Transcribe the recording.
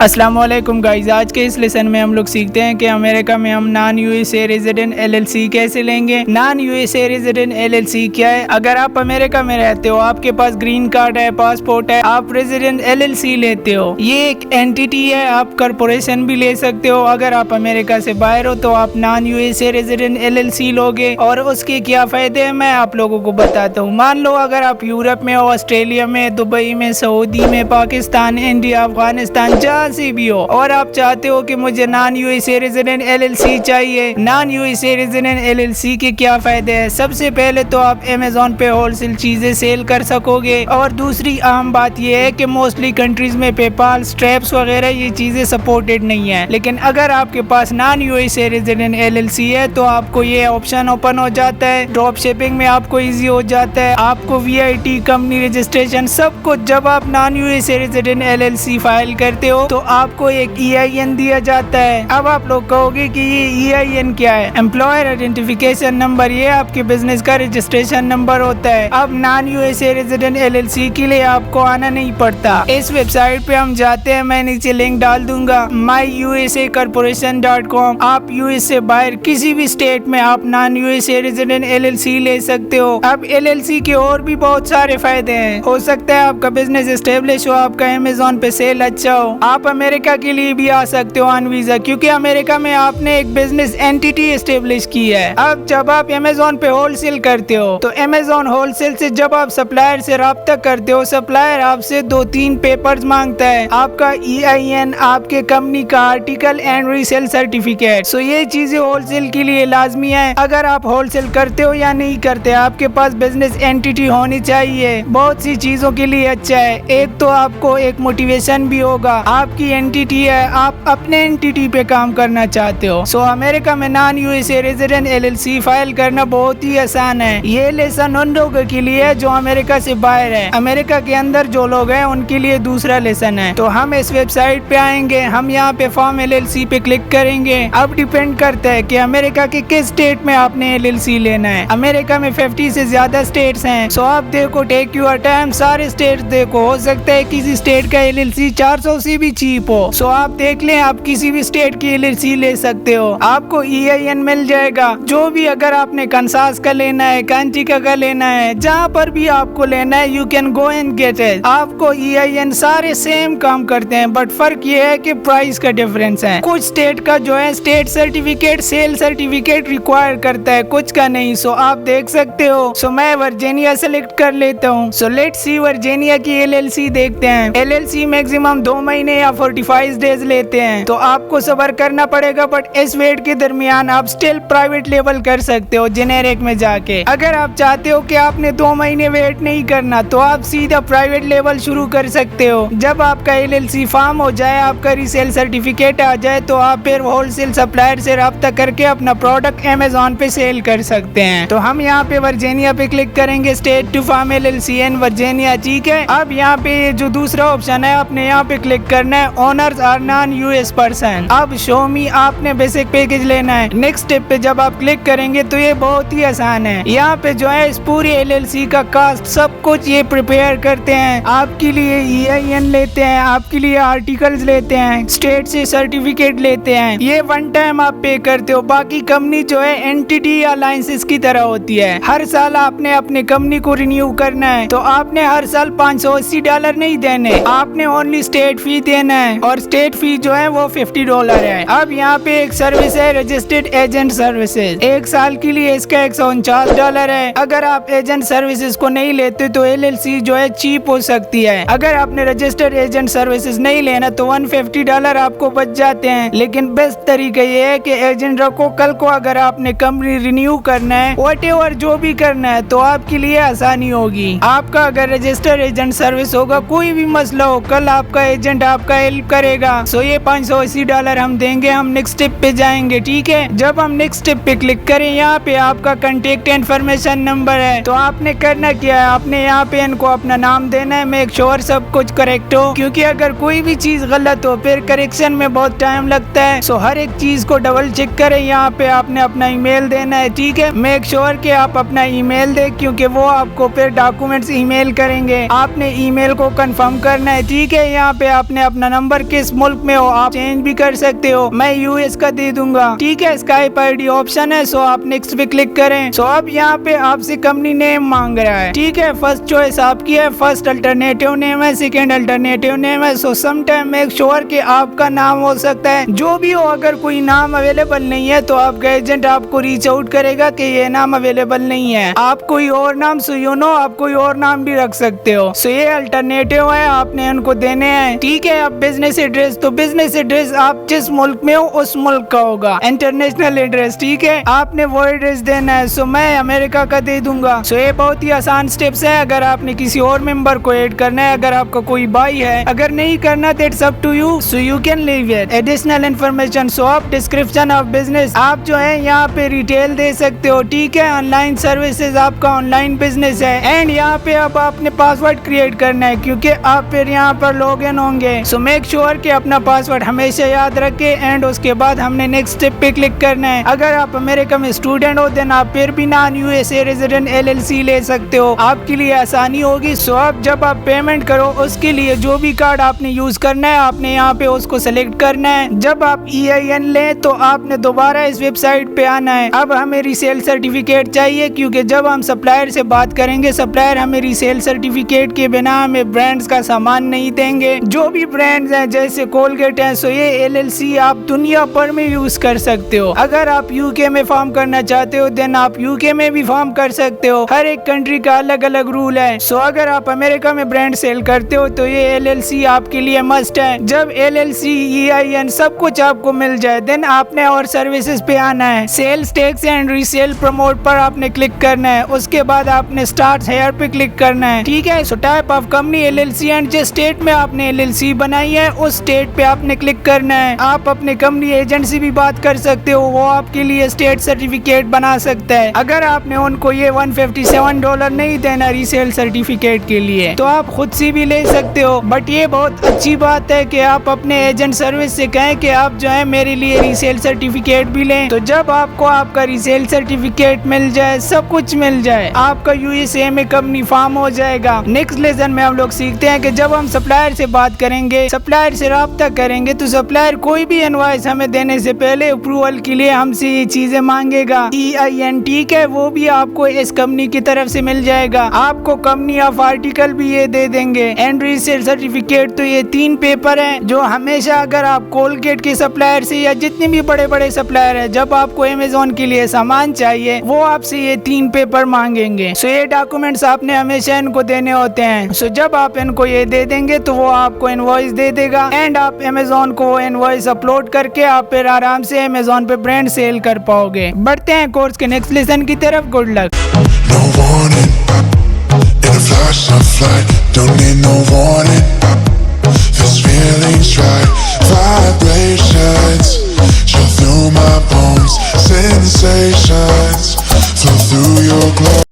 अस्सलाम वालेकुम गाइस। आज के इस लेसन में हम लोग सीखते हैं कि अमेरिका में हम नॉन यूएसए रेजिडेंट एलएलसी कैसे लेंगे। नॉन यूएसए रेजिडेंट एलएलसी क्या है? अगर आप अमेरिका में रहते हो, आपके पास ग्रीन कार्ड है, पासपोर्ट है, आप रेजिडेंट एलएलसी लेते हो, ये एक एंटिटी है। आप कॉर्पोरेशन भी ले सकते हो। अगर आप अमेरिका से बाहर हो तो आप नॉन यूएसए रेजिडेंट एलएलसी लोगे और उसके क्या फायदे हैं मैं आप लोगों को बताता हूँ। मान लो अगर आप यूरोप में हो, ऑस्ट्रेलिया में, दुबई में, सऊदी में, पाकिस्तान, इंडिया, अफगानिस्तान, जहाँ से भी हो और आप चाहते हो कि मुझे नॉन यूएसए रेजिडेंट एलएलसी चाहिए। नॉन यूएसए रेजिडेंट एलएलसी के क्या फायदे हैं? सबसे पहले तो आप अमेज़न पे होलसेल चीजें सेल कर सकोगे और दूसरी अहम बात यह है कि मोस्टली कंट्रीज में पेपाल, स्ट्रैप्स वगैरह ये चीजें सपोर्टेड नहीं है। लेकिन अगर आपके पास नॉन यूएसए रेजिडेंट एलएलसी है तो आपको ये ऑप्शन ओपन हो जाता है। ड्रॉप शिपिंग में आपको इजी हो जाता है। आपको वीआईटी, कंपनी रजिस्ट्रेशन, सब कुछ जब आप non USA resident LLC file करते हो तो आपको एक EIN दिया जाता है। अब आप लोग कहोगे कि ये EIN क्या है? Employer identification number. ये आपके बिजनेस का रजिस्ट्रेशन नंबर होता है। अब नॉन यूएसए रेजिडेंट एलएलसी के लिए आपको आना नहीं पड़ता। इस वेबसाइट पे हम जाते हैं, मैं नीचे लिंक डाल दूंगा, myusacorporation.com। आप यूएस से बाहर किसी भी स्टेट में आप नॉन यूएसए रेजिडेंट एलएलसी ले सकते हो। अब एलएलसी के और भी बहुत सारे फायदे हैं। हो सकता है आपका बिजनेस एस्टेब्लिश हो, आपका अमेज़न पे सेल अच्छा हो, आप अमेरिका के लिए भी आ सकते हो ऑन वीजा, क्योंकि अमेरिका में आपने एक बिजनेस एंटिटी एस्टेब्लिश की है। अब जब आप अमेज़न पे होलसेल करते हो तो अमेज़न होलसेल से जब आप सप्लायर से राब्ता करते हो, सप्लायर आपसे 2-3 पेपर्स मांगता है, आपका EIN, आपके कंपनी का आर्टिकल एंड रीसेल सर्टिफिकेट। सो ये चीजें होलसेल के लिए लाजमी है। अगर आप होलसेल करते हो या नहीं करते, आपके पास बिजनेस एंटिटी होनी चाहिए। बहुत सी चीजों के लिए अच्छा है। एक तो आपको एक मोटिवेशन भी होगा, आपकी एंटिटी है, आप अपने एंटिटी पे काम करना चाहते हो। सो अमेरिका में non USA resident LLC file करना बहुत ही आसान है। ये लेसन उन लोगों के लिए है जो अमेरिका से बाहर है। अमेरिका के अंदर जो लोग हैं उनके लिए दूसरा लेसन है। तो हम इस वेबसाइट पे आएंगे, हम यहाँ पे फॉर्म एलएलसी पे क्लिक करेंगे। अब डिपेंड करता है कि अमेरिका के किस स्टेट में आपने एलएलसी लेना है। अमेरिका में 50 से ज्यादा स्टेट्स हैं। सो आप देखो, टेक योर टाइम, सारे स्टेट देखो। हो सकता है किसी स्टेट का एलएलसी 400 से भी चीप हो। सो आप देख लें, आप किसी भी स्टेट की एलएलसी ले सकते हो। आपको EIN मिल जाएगा। जो भी अगर आपने कंसास का लेना है, कांचिका का लेना है, जहाँ पर भी आपको लेना है, you can go and get it. आपको EIN सारे सेम काम करते हैं, बट फर्क ये है कि प्राइस का डिफरेंस है। कुछ स्टेट का जो है state certificate, sale certificate require करता है, कुछ का नहीं। सो आप देख सकते हो। सो मैं वर्जीनिया सेलेक्ट कर लेता हूँ। सो लेट्स सी वर्जीनिया की एलएलसी देखते हैं। एलएलसी मैक्सिमम 2 महीने या 45 डेज लेते हैं, तो आपको सबर करना पड़ेगा। बट इस वेट के दरमियान आप स्टिल प्राइवेट लेवल कर सकते हो जेनेरिक में जाके। अगर आप चाहते हो कि आपने 2 महीने वेट नहीं करना तो आप सीधा प्राइवेट लेवल शुरू कर सकते हो। जब आपका एलएलसी फॉर्म हो जाए, आपका रीसेल सर्टिफिकेट आ जाए, तो आप फिर होलसेल सप्लायर से राब्ता करके अपना प्रोडक्ट अमेज़न पे सेल कर सकते हैं। तो हम यहाँ पे वर्जीनिया पे क्लिक करेंगे, state to form LLC in Virginia, ठीक है। अब यहाँ पे जो दूसरा ऑप्शन है, आपने यहाँ पे क्लिक करना है, owners are non US person. अब शो मी, आपने बेसिक पैकेज लेना है। नेक्स्ट स्टेप पे जब आप क्लिक करेंगे तो ये बहुत ही आसान है। यहाँ पे जो है इस पूरी एलएलसी का कास्ट सब कुछ ये प्रिपेयर करते हैं। आपके लिए EIN लेते हैं, आपके लिए आर्टिकल्स लेते हैं, स्टेट से सर्टिफिकेट लेते हैं। ये वन टाइम आप पे करते हो। बाकी कंपनी जो है एंटिटी या लाइसेंस की तरह होती है। हर साल आपने अपने कंपनी को रिन्यू करना है, तो आपने हर साल $580 नहीं देने, आपने ओनली स्टेट फी देना है, और स्टेट फी जो है वो $50 है। अब यहाँ पे एक सर्विस है, रजिस्टर्ड एजेंट सर्विसेज। 1 साल के लिए इसका $149 है। अगर आप एजेंट सर्विसेज को नहीं लेते तो एलएलसी जो है चीप हो सकती है। अगर आपने रजिस्टर्ड एजेंट सर्विसेज नहीं लेना तो $150 आपको बच जाते हैं। लेकिन बेस्ट तरीका ये है कि एजेंट रखो। कल को अगर आपने कंपनी रिन्यू करना है, व्हाटएवर जो भी करना है, तो आपके लिए आसानी होगी। आपका अगर रजिस्टर्ड एजेंट सर्विस होगा, कोई भी मसला हो, कल आपका एजेंट आपका हेल्प करेगा। सो ये $580 हम देंगे। हम नेक्स्ट स्टेप पे जाएंगे, ठीक है। जब हम नेक्स्ट स्टेप पे क्लिक करें, यहाँ पे आपका कांटेक्ट इन्फॉर्मेशन नंबर है। तो आपने करना क्या है, आपने यहाँ पे इनको अपना नाम देना है। मेक श्योर सब कुछ करेक्ट हो, क्योंकि अगर कोई भी चीज गलत हो फिर करेक्शन में बहुत टाइम लगता है। सो हर एक चीज को डबल चेक करें। यहाँ पे आपने अपना ईमेल देना है, ठीक है। मेक श्योर कि आप अपना ईमेल दें, क्योंकि वो आपको फिर डॉक्यूमेंट्स ईमेल करेंगे। आपने ईमेल को कंफर्म करना है, ठीक है। यहाँ पे आपने अपना नंबर किस मुल्क में हो आप चेंज भी कर सकते हो। मैं यूएस का दे दूंगा, ठीक है। स्काइप आईडी ऑप्शन है, सो आप नेक्स्ट पे क्लिक करें। सो अब यहाँ पे आपसे कंपनी नेम मांग रहा है, ठीक है। फर्स्ट चॉइस आपकी है, फर्स्ट अल्टरनेटिव नेम है, सेकंड अल्टरनेटिव नेम है। सो सम टाइम मेक श्योर कि आपका नाम हो सकता है जो भी हो। अगर कोई नाम अवेलेबल नहीं है तो आपका एजेंट आपको रीच आउट करेगा कि ये नाम अवेलेबल नहीं है, आप कोई और नाम, सो यू नो आप कोई और नाम भी रख सकते हो। सो ये अल्टरनेटिव है, आपने उनको देने हैं, ठीक है। अब बिजनेस एड्रेस, तो बिजनेस एड्रेस आप जिस मुल्क में हो उस मुल्क का होगा। इंटरनेशनल एड्रेस, ठीक है, आपने वो एड्रेस देना है। सो मैं अमेरिका का दे दूंगा। सो ये बहुत ही आसान स्टेप्स है। अगर आपने किसी और मेंबर को ऐड करना है, अगर आपका कोई भाई है, अगर नहीं करना that's up to you, so you can leave it. Additional information, so आप डिस्क्रिप्शन ऑफ बिजनेस, आप जो है यहाँ पे रिटेल दे सकते हो, ठीक है। ऑनलाइन सर्विसेज, आपका ऑनलाइन बिजनेस है। एंड यहाँ पे अब आपने पासवर्ड क्रिएट करना है क्योंकि आप फिर यहाँ पर लॉग इन होंगे। सो मेक श्योर कि अपना पासवर्ड हमेशा याद रखे। एंड उसके बाद हमने नेक्स्ट स्टेप पे क्लिक करना है। अगर आप अमेरिका में स्टूडेंट हो देन आप फिर भी नॉन यूएसए रेजिडेंट एलएलसी ले सकते हो, आपके लिए आसानी होगी। सो अब जब आप पेमेंट करो उसके लिए जो भी कार्ड आपने यूज करना है आपने यहाँ पे उसको सेलेक्ट करना है। जब आप EIN लें तो आपने दोबारा इस वेबसाइट पे आना है। अब हमें रीसेल सर्टिफिकेट चाहिए क्योंकि जब हम सप्लायर से बात करेंगे सप्लायर हमें रीसेल सर्टिफिकेट के बिना हमें ब्रांड्स का सामान नहीं देंगे। जो भी ब्रांड्स हैं जैसे कोलगेट है, सो ये LLC आप दुनिया भर में यूज कर सकते हो। अगर आप UK में फॉर्म करना चाहते हो देन आप UK में भी फॉर्म कर सकते हो। हर एक कंट्री का अलग अलग रूल है। सो अगर आप अमेरिका में ब्रांड सेल करते हो तो ये LLC आपके लिए मस्ट है। जब LLC EIN सब कुछ आपको मिल जाए देन आपने और सर्विसेज पे आना है। Sales tax and resale promote पर आपने क्लिक करना है। उसके बाद आपने स्टार्ट हेयर पे क्लिक करना है, ठीक है। So type of company LLC and जिस स्टेट में आपने LLC बनाई है उस स्टेट पे आपने क्लिक करना है। आप अपने कंपनी एजेंट से भी बात कर सकते हो, वो आपके लिए स्टेट सर्टिफिकेट बना सकता है। अगर आपने उनको ये $157 नहीं देना रीसेल सर्टिफिकेट के लिए तो आप खुद से भी ले सकते हो। बट ये बहुत अच्छी बात है कि आप अपने एजेंट सर्विस से कहें कि आप जो है मेरे लिए रीसेल सर्टिफिकेट भी लें। तो जब आपको आपका रीसेल सर्टिफिकेट मिल जाए, सब कुछ मिल जाए, आपका USA में कंपनी फॉर्म हो जाएगा। नेक्स्ट लेसन में हम लोग सीखते हैं कि जब हम सप्लायर से बात करेंगे, सप्लायर से राब्ता करेंगे तो सप्लायर कोई भी इनवॉइस हमें देने से पहले अप्रूवल के लिए हमसे ये चीजें मांगेगा। EIN, ठीक है, वो भी आपको इस कंपनी की तरफ से मिल जाएगा। आपको कंपनी ऑफ आर्टिकल भी ये दे देंगे। एंड रीसेल सर्टिफिकेट, तो ये 3 पेपर हैं जो हमेशा अगर आप कोलगेट के सप्लायर से या जितने भी बड़े बड़े सप्लायर है जब आपको अमेज़न के लिए सामान चाहिए वो आपसे ये 3 पेपर मांगेंगे। सो ये डॉक्यूमेंट्स आपने हमेशा इनको देने होते हैं। सो जब आप इनको ये दे देंगे तो वो आपको इनवॉइस दे देगा एंड आप अमेज़न को वो इनवॉइस अपलोड करके आप फिर आराम से अमेज़न पे ब्रांड सेल कर पाओगे। बढ़ते हैं कोर्स के नेक्स्ट लेसन की तरफ। Good luck. No warning, in a flash of light, don't need no warning. This feeling's right, vibration.